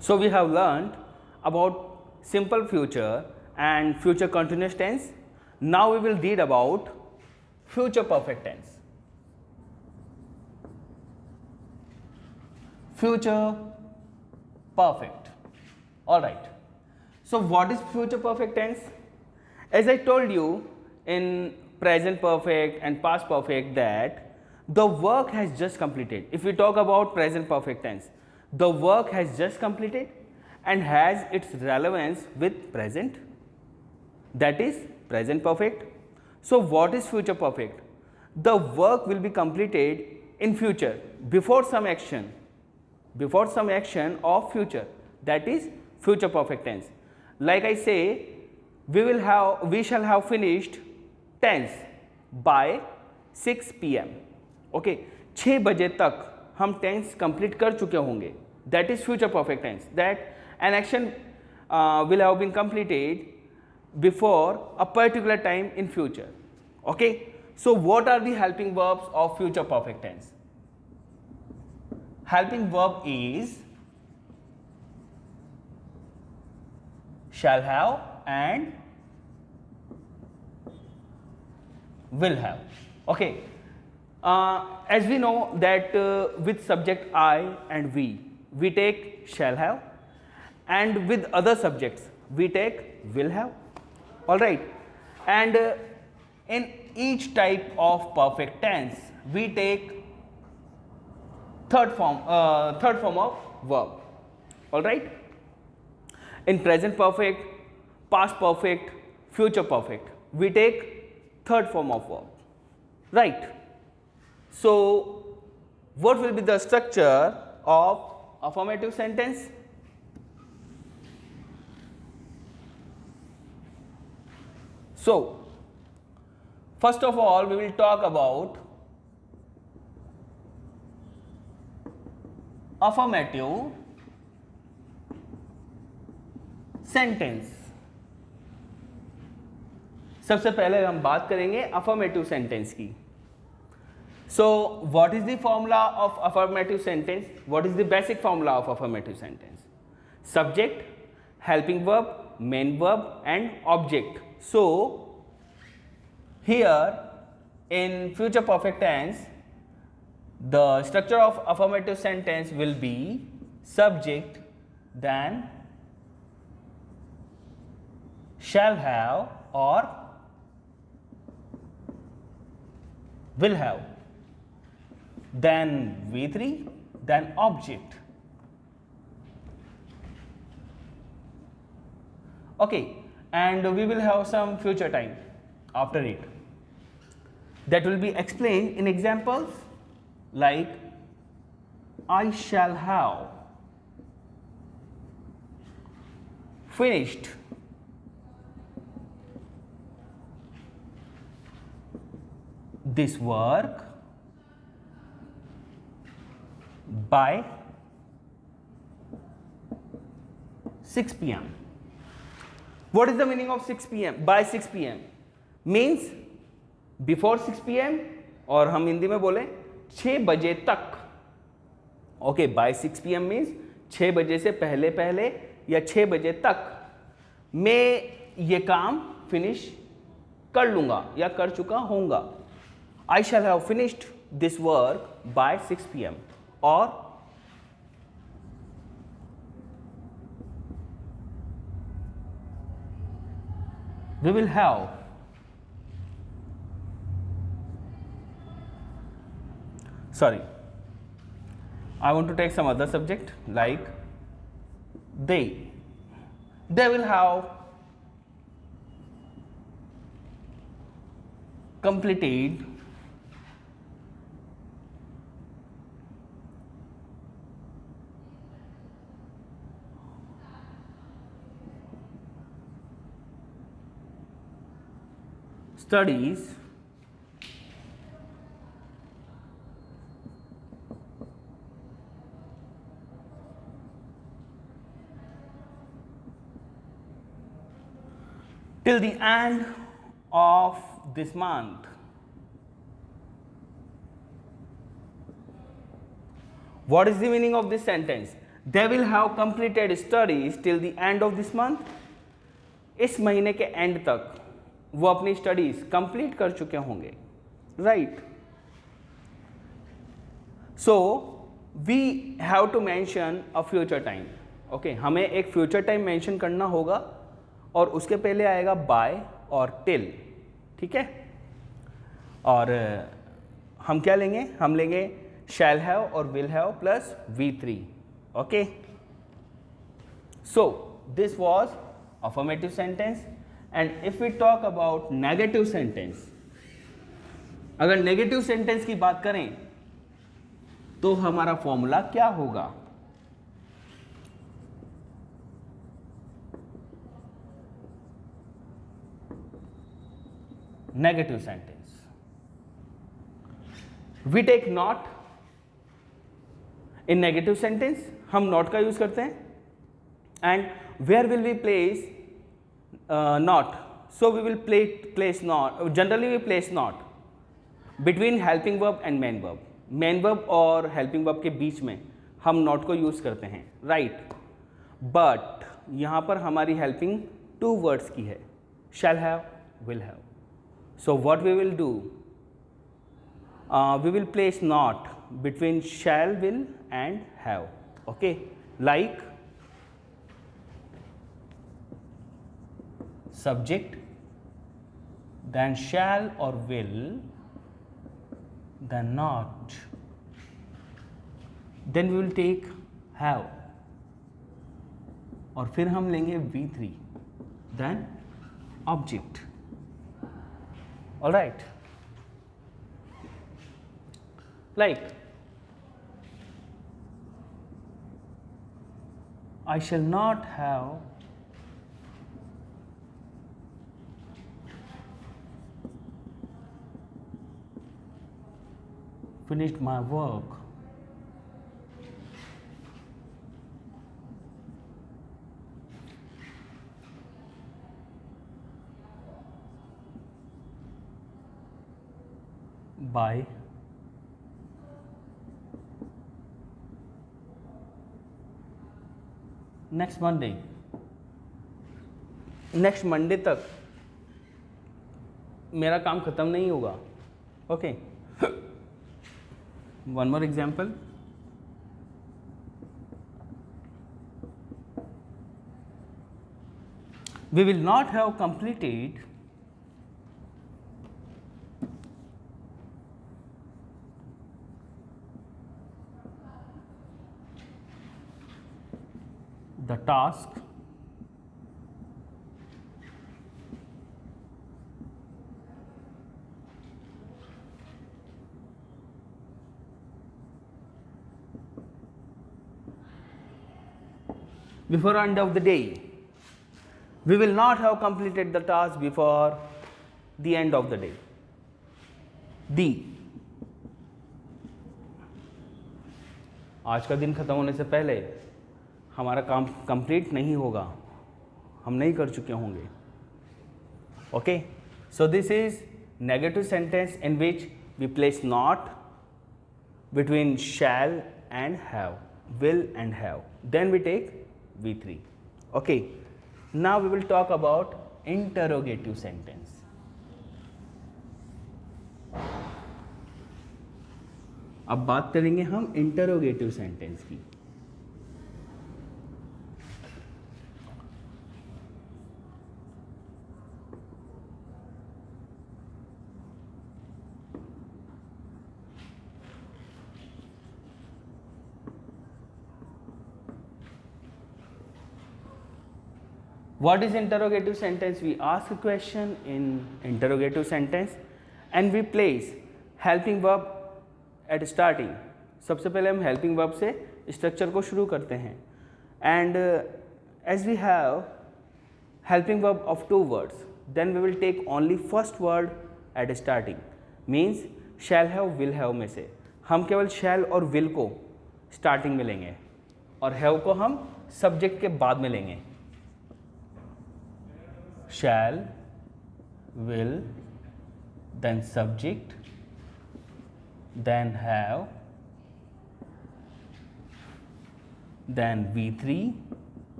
So we have learned about simple future and future continuous tense. Now we will read about future perfect tense. Future perfect. All right. So what is future perfect tense? As I told you in present perfect and past perfect that the work has just completed. If we talk about present perfect tense, the work has just completed and has its relevance with present, that is present perfect. So what is future perfect? The work will be completed in future before some action of future, that is future perfect tense. Like I say, we shall have finished tense by 6 pm. Okay 6 बजे तक हम tense complete कर चुके होंगे, that is future perfect tense, that an action will have been completed before a particular time in future. Okay, so what are the helping verbs of future perfect tense? Helping verb is shall have and will have. Okay, as we know that with subject I and we take shall have, and with other subjects we take will have. All right, and in each type of perfect tense we take third form of verb. All right, in present perfect, past perfect, future perfect, we take third form of verb, right? So what will be the structure of affirmative sentence? So first of all we will talk about affirmative sentence. सबसे पहले हम बात करेंगे affirmative sentence की. So what is the formula of affirmative sentence? What is the basic formula of affirmative sentence? Subject, helping verb, main verb and object. So here in future perfect tense the structure of affirmative sentence will be subject, then shall have or will have, then V3, then object. Okay, and we will have some future time after it that will be explained in examples. Like I shall have finished this work by 6 pm. What is the meaning of 6 pm? By 6 pm means before 6 pm, और हम हिंदी में बोले 6 बजे तक. Okay, bye 6 pm means 6 बजे से पहले पहले या 6 बजे तक मैं ये काम फिनिश कर लूंगा या कर चुका होऊंगा. I shall have finished this work by 6 pm. और we will have sorry, I want to take some other subject like they will have completed studies till the end of this month. What is the meaning of this sentence? They will have completed studies till the end of this month, इस महीने के and तक वो अपनी studies complete कर चुके होंगे, right. So we have to mention a future time, okay, हमें एक फ्यूचर टाइम मेंशन करना होगा और उसके पहले आएगा बाय और टिल, ठीक है। और हम क्या लेंगे, हम लेंगे शैल हैव और will have plus V3, okay. So this was affirmative sentence, and if we talk about negative sentence, अगर नेगेटिव सेंटेंस की बात करें तो हमारा फॉर्मूला क्या होगा। Negative sentence, we take not. In negative sentence हम नॉट का यूज करते हैं, and where will we place not, so we will place not, generally we place not between helping verb and main verb, main verb और helping verb के बीच में हम not को use करते हैं, right। but यहाँ पर हमारी helping 2 words की है, shall have, will have, so what we will do, we will place not between shall, will and have, okay, like subject, then shall or will, then not, then we will take have, और फिर हम लेंगे V3, then object, all right। like I shall not have finished my work by next Monday. Next Monday तक मेरा काम खत्म नहीं होगा, okay. One more example, we will not have completed the task before end of the day, we will not have completed the task before the end of the day। D, आज का दिन खत्म होने से पहले हमारा काम कंप्लीट नहीं होगा, हम नहीं कर चुके होंगे, okay. So this is negative sentence in which we place not between shall and have, will and have, then we take V3, okay। Now we will talk about interrogative sentence। अब बात करेंगे हम इंटरोगेटिव सेंटेंस की। What is interrogative sentence? We ask a question in interrogative sentence and we place helping verb at starting। सबसे पहले हम helping verb से structure को शुरू करते हैं, and as we have helping verb of 2 words, then we will take only first word at starting, means shall have, will have में से हम केवल shall और will को starting में लेंगे और have को हम subject के बाद में लेंगे। shall, will, then subject, then have, then V3,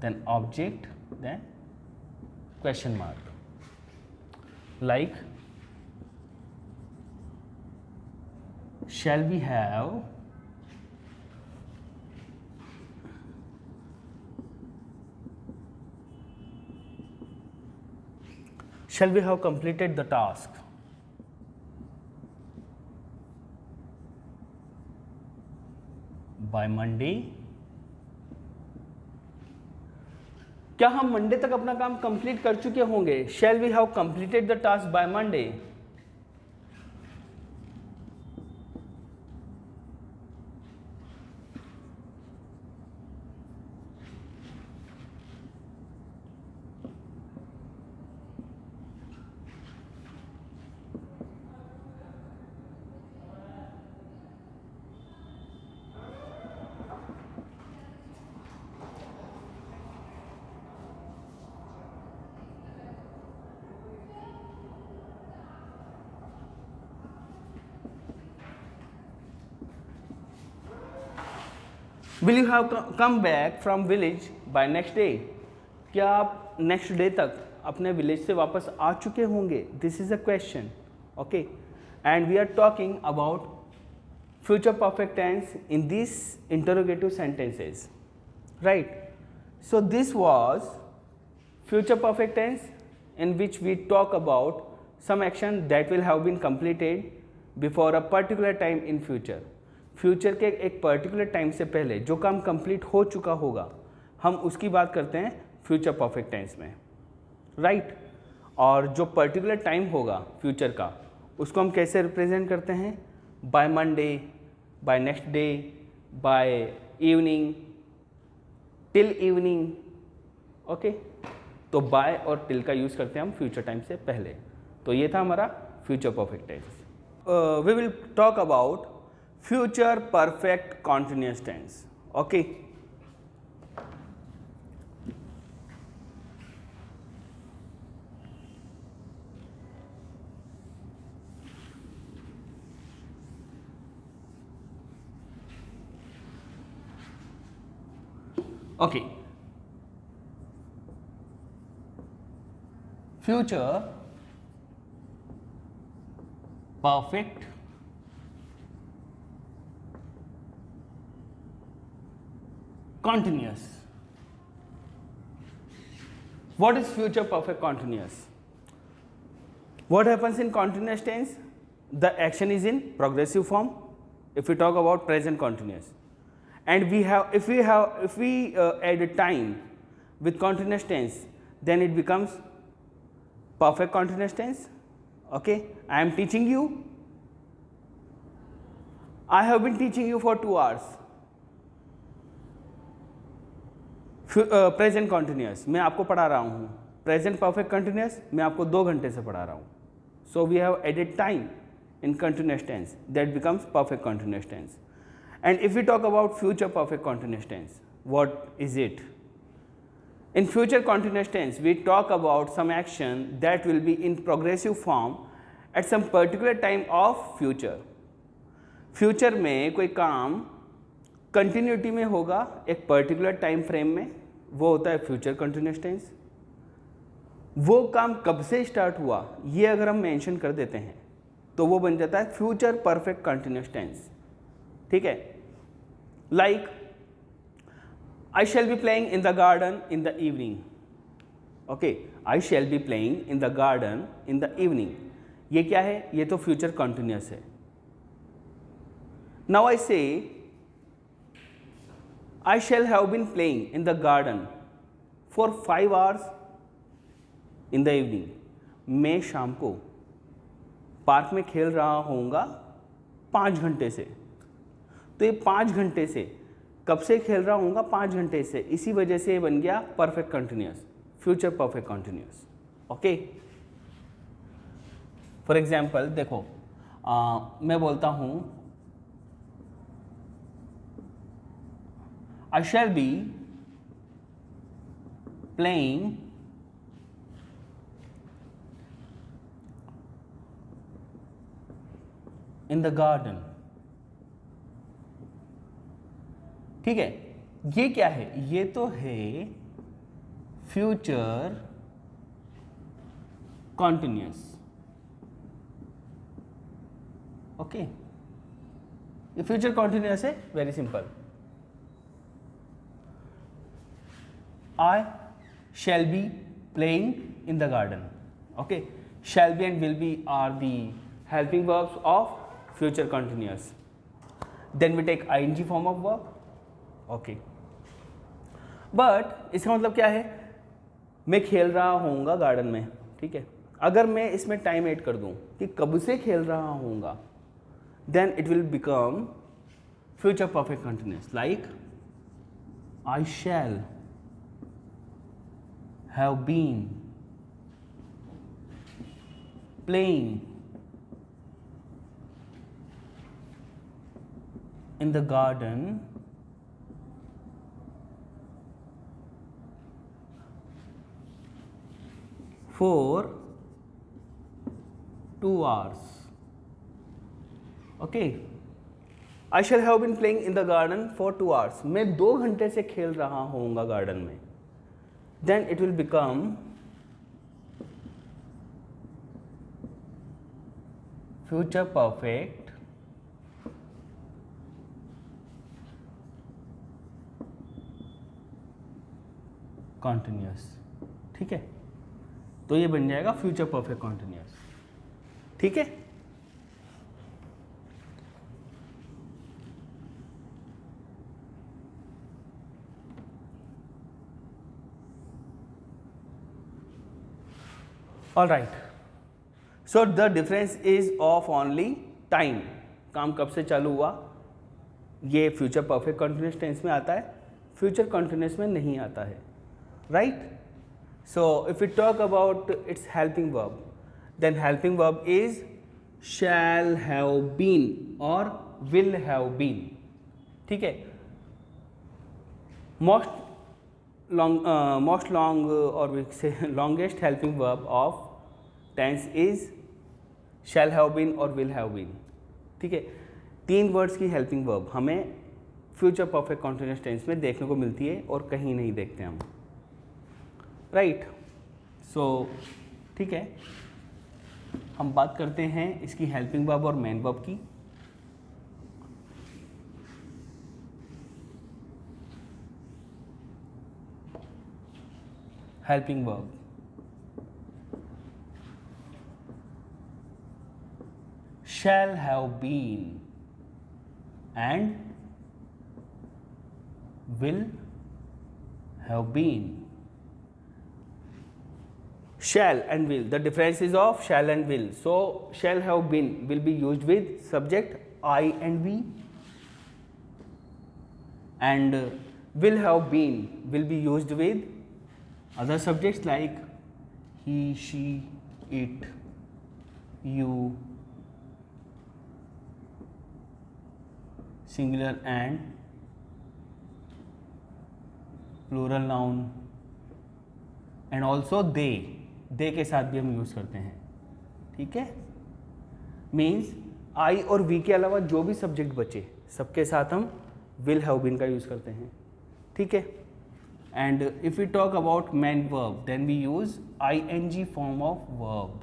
then object, then question mark. Like, shall we have completed the task by Monday? क्या हम मंडे तक अपना काम कंप्लीट कर चुके होंगे? Shall we have completed the task by Monday? Will you have come back from village by next day? क्या आप नेक्स्ट डे तक अपने विलेज से वापस आ चुके होंगे? This is a question. Okay, and we are talking about future perfect tense in this interrogative sentences, right? So this was future perfect tense in which we talk about some action that will have been completed before a particular time in future. Future के एक particular time से पहले जो काम complete हो चुका होगा, हम उसकी बात करते हैं फ्यूचर परफेक्ट टेंस में, राइट? और जो पर्टिकुलर टाइम होगा फ्यूचर का, उसको हम कैसे रिप्रेजेंट करते हैं? By Monday, by next day, by evening, till evening. Okay, तो बाय और टिल का यूज़ करते हैं हम फ्यूचर टाइम से पहले. तो ये था हमारा future perfect tense. We will talk about future perfect continuous tense. Okay, okay. Future perfect continuous. What is future perfect continuous? What happens in continuous tense? The action is in progressive form. If we talk about present continuous, and if we add a time with continuous tense, then it becomes perfect continuous tense. Okay, I am teaching you. I have been teaching you for 2 hours. Present continuous मैं आपको पढ़ा रहा हूँ. Present perfect continuous मैं आपको 2 घंटे से पढ़ा रहा हूँ. So we have added time in continuous tense, that becomes perfect continuous tense. And if we talk about future perfect continuous tense, what is it? In future continuous tense, we talk about some action that will be in progressive form at some particular time of future. Future में कोई काम continuity में होगा एक particular time frame में, वो होता है फ्यूचर कंटिन्यूस टेंस. वो काम कब से स्टार्ट हुआ ये अगर हम मेंशन कर देते हैं तो वो बन जाता है फ्यूचर परफेक्ट कंटिन्यूस टेंस. ठीक है, like I shall be playing in the garden in the evening. Okay, I shall be playing in the garden in the evening. ये क्या है? ये तो फ्यूचर कंटिन्यूस है. Now I say I shall have been playing in the garden for 5 hours in the evening. मैं शाम को park में खेल रहा होऊंगा 5 घंटे से. तो ये 5 घंटे से कब से खेल रहा हूँगा? 5 घंटे से. इसी वजह से ये बन गया perfect continuous, future perfect continuous. Okay, for example देखो, मैं बोलता हूँ I shall be playing in the garden ठीक है, ये क्या है, ये तो है फ्यूचर कॉन्टिन्यूस। ओके, ये फ्यूचर कॉन्टिन्यूस है, very simple. I shall be playing in the garden. Okay, shall be and will be are the helping verbs of future continuous. Then we take ing form of verb. Okay, but इसका मतलब क्या है, मैं खेल रहा होऊंगा garden में, ठीक है। अगर मैं इसमें टाइम ऐड कर दूं कि कब से खेल रहा होऊंगा, then it will become future perfect continuous, like I shall have been playing in the garden for 2 hours. Okay, I shall have been playing in the garden for 2 hours. मैं 2 घंटे से खेल रहा होऊंगा गार्डन में, then it will become future perfect continuous। ठीक है, तो ये बन जाएगा फ्यूचर परफेक्ट कॉन्टिन्यूस। ठीक है, all right. So the difference is of only time. काम कब से चालू हुआ, ये फ्यूचर परफेक्ट कॉन्टिन्यूस टेंस में आता है, फ्यूचर कॉन्टिन्यूस में नहीं आता है, right. So if you talk about its helping verb, then helping verb is shall have been और विल हैव बीन। ठीक है, मोस्ट लॉन्ग और we say longest helping verb of tense is shall have been और will have been. ठीक है, 3 words की helping verb हमें future perfect continuous tense में देखने को मिलती है और कहीं नहीं देखते हम, राइट। सो ठीक है, हम बात करते हैं इसकी हेल्पिंग वर्ब और मेन वर्ब की। Helping verb, shall have been and will have been. Shall and will, the difference is of shall and will. So shall have been will be used with subject I and we, and will have been will be used with other subjects like he, she, it, you, singular and plural noun, and also they के साथ भी हम use करते हैं। ठीक है, means I और we के अलावा जो भी सब्जेक्ट बचे सबके साथ हम विल हैव बीन का यूज़ करते हैं। ठीक है, and if we talk about main verb then we use ing form of verb.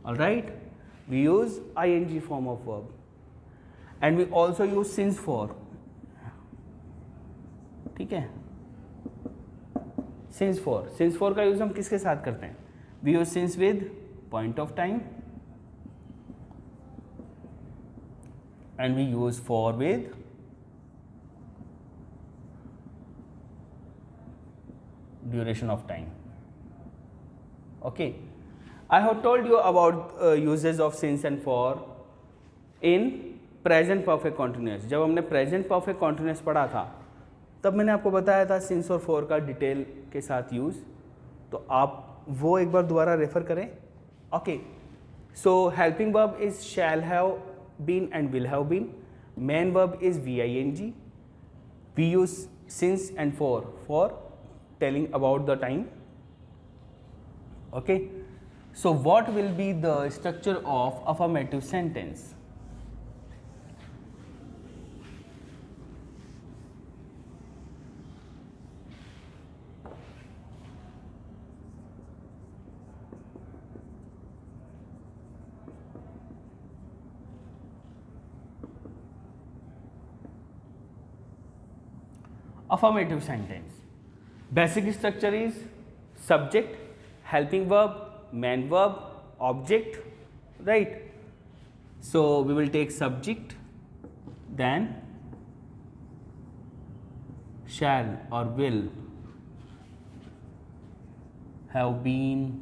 Alright, we use ing form of verb and we also use since for। ठीक है, since for का use हम किसके साथ करते हैं, we use since with point of time and we use for with duration of time। okay, I have told you about uses of since and for in present perfect continuous. जब हमने present perfect continuous पढ़ा था तब मैंने आपको बताया था since और फॉर का डिटेल के साथ यूज़, तो आप वो एक बार दोबारा रेफर करें। Okay, so helping verb is shall have been and will have been. Main verb is VING। We use since and for telling about the time. Okay, so what will be the structure of affirmative sentence? Affirmative sentence. Basic structure is subject, helping verb, main verb, object, right? So we will take subject, then shall or will have been,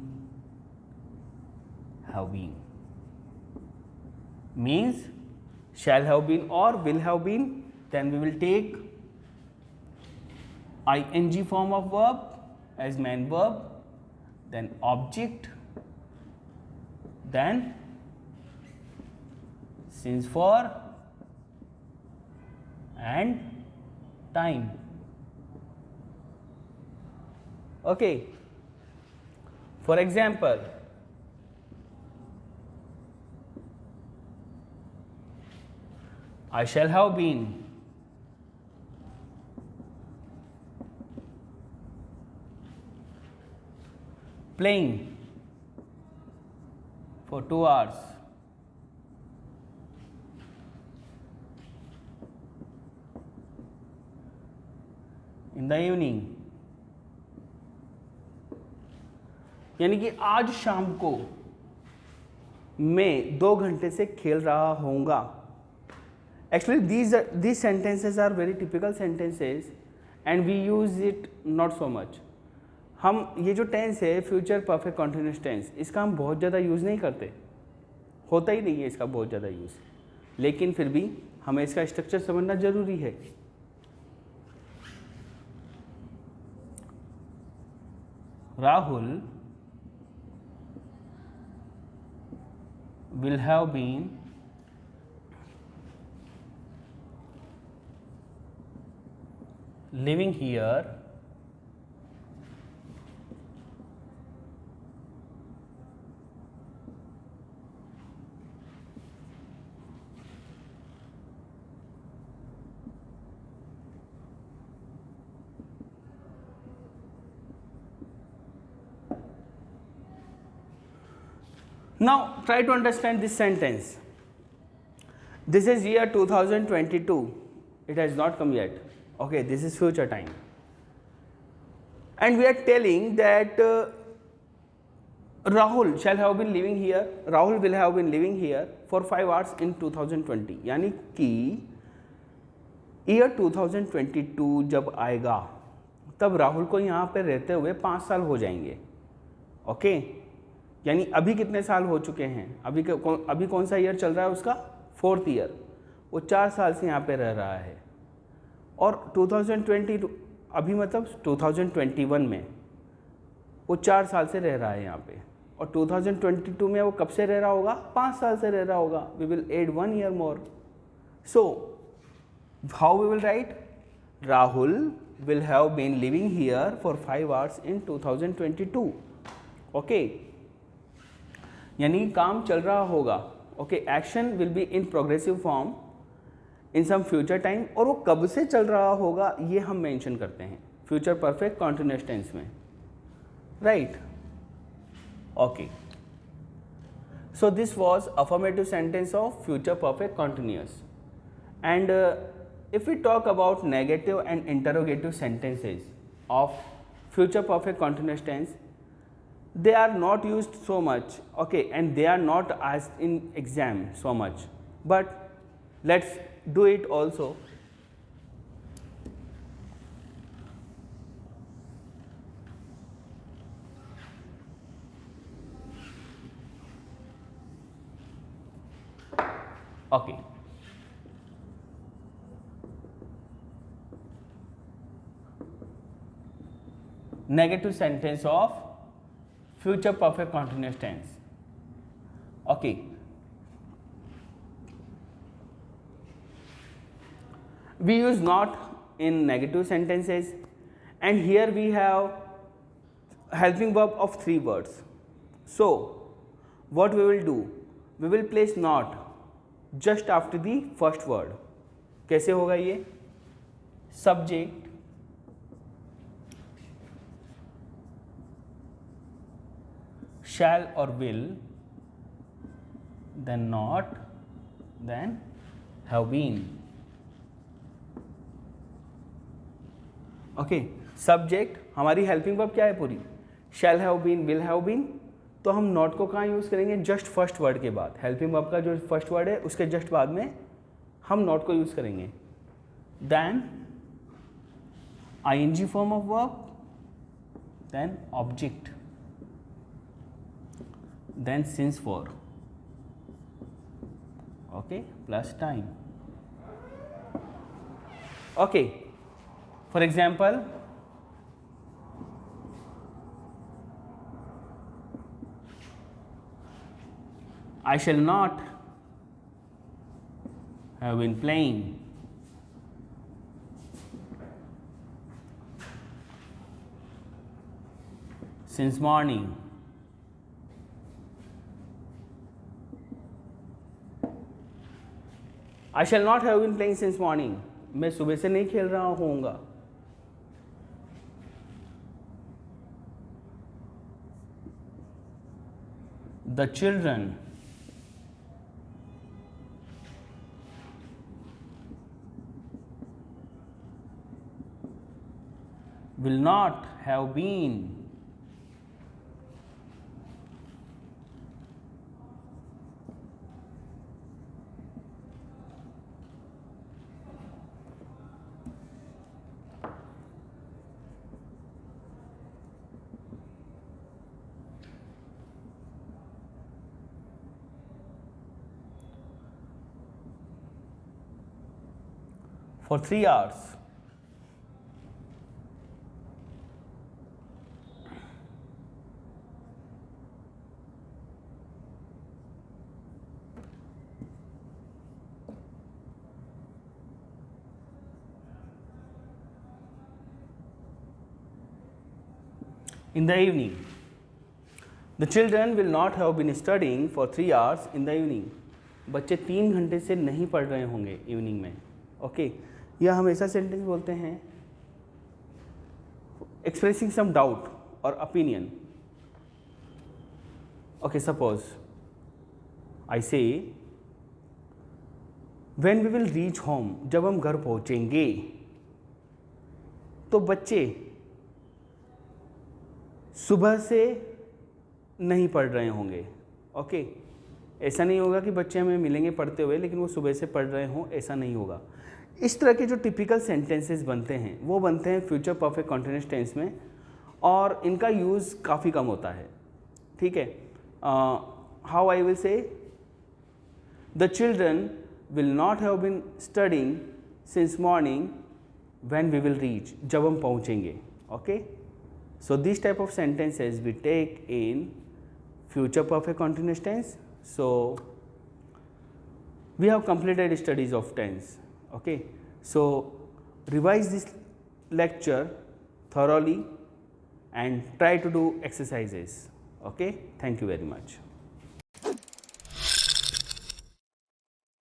means shall have been or will have been. Then we will take ing form of verb as main verb, then object, then since for and time. Okay. For example, I shall have been playing for 2 hours in the evening. यानी कि आज शाम को मैं 2 घंटे से खेल रहा होऊंगा. Actually these sentences are very typical sentences and we use it not so much. हम ये जो टेंस है फ्यूचर परफेक्ट कॉन्टिन्यूस टेंस, इसका हम बहुत ज़्यादा यूज़ नहीं करते, होता ही नहीं है इसका बहुत ज़्यादा यूज़, लेकिन फिर भी हमें इसका स्ट्रक्चर समझना ज़रूरी है. Rahul will have been living here Now try to understand this sentence. This is year 2022. It has not come yet. Okay, this is future time. And we are telling that Rahul shall have been living here. Rahul will have been living here for 5 hours in 2020. यानी कि year 2022 जब आएगा तब राहुल को यहाँ पे रहते हुए 5 साल हो जाएंगे. ओके यानी अभी कितने साल हो चुके हैं, अभी कौन सा ईयर चल रहा है उसका, 4th ईयर. वो 4 साल से यहाँ पे रह रहा है. और 2020 अभी मतलब 2021 में वो 4 साल से रह रहा है यहाँ पे. और 2022 में वो कब से रह रहा होगा, 5 साल से रह रहा होगा. We will add 1 year more. So how we will write, Rahul will have been living here for 5 hours in 2022. Okay यानी काम चल रहा होगा. Okay action will be in progressive form in some future time. और वो कब से चल रहा होगा ये हम मेंशन करते हैं फ्यूचर परफेक्ट कॉन्टिन्यूअस टेंस में, right. Okay so this was affirmative sentence of future perfect continuous. And if we talk about negative and interrogative sentences of future perfect continuous tense, they are not used so much, okay, and they are not asked in exam so much, but let's do it also. Okay, negative sentence of future perfect continuous tense. Okay, we use not in negative sentences, and here we have helping verb of 3 words. So what we will do, we will place not just after the first word. कैसे होगा ये, subject shall or will, then not, then have been. Okay, subject हमारी helping verb क्या है पूरी, shall have been, will have been, तो हम not को कहाँ यूज़ करेंगे, जस्ट फर्स्ट वर्ड के बाद, हेल्पिंग वर्ब का जो फर्स्ट वर्ड है उसके जस्ट बाद में हम नॉट को यूज़ करेंगे। Then ING form of verb, then object, then since for, okay, plus time. Okay, for example I shall not have been playing since morning. I shall not have been playing since morning. मैं सुबह से नहीं खेल रहा होऊंगा। The children will not have been for 3 hours. In the evening. The children will not have been studying for 3 hours in the evening. बच्चे 3 घंटे से नहीं पढ़ रहे होंगे इवनिंग में। ओके, यह हम ऐसा सेंटेंस बोलते हैं एक्सप्रेसिंग सम डाउट और opinion. Okay, suppose I say when we will reach home, जब हम घर पहुंचेंगे, तो बच्चे सुबह से नहीं पढ़ रहे होंगे। ओके, ऐसा नहीं होगा कि बच्चे हमें मिलेंगे पढ़ते हुए लेकिन वो सुबह से पढ़ रहे हों, ऐसा नहीं होगा। इस तरह के जो टिपिकल सेंटेंसेस बनते हैं वो बनते हैं फ्यूचर परफेक्ट कंटीन्यूअस टेंस में, और इनका यूज़ काफ़ी कम होता है। ठीक है, how I will say, the children will not have been studying since morning when we will reach, जब हम पहुँचेंगे। Okay, so this type of sentences we take in future perfect continuous tense. So we have completed studies of tense. Okay, so revise this lecture thoroughly and try to do exercises. Okay, thank you very much.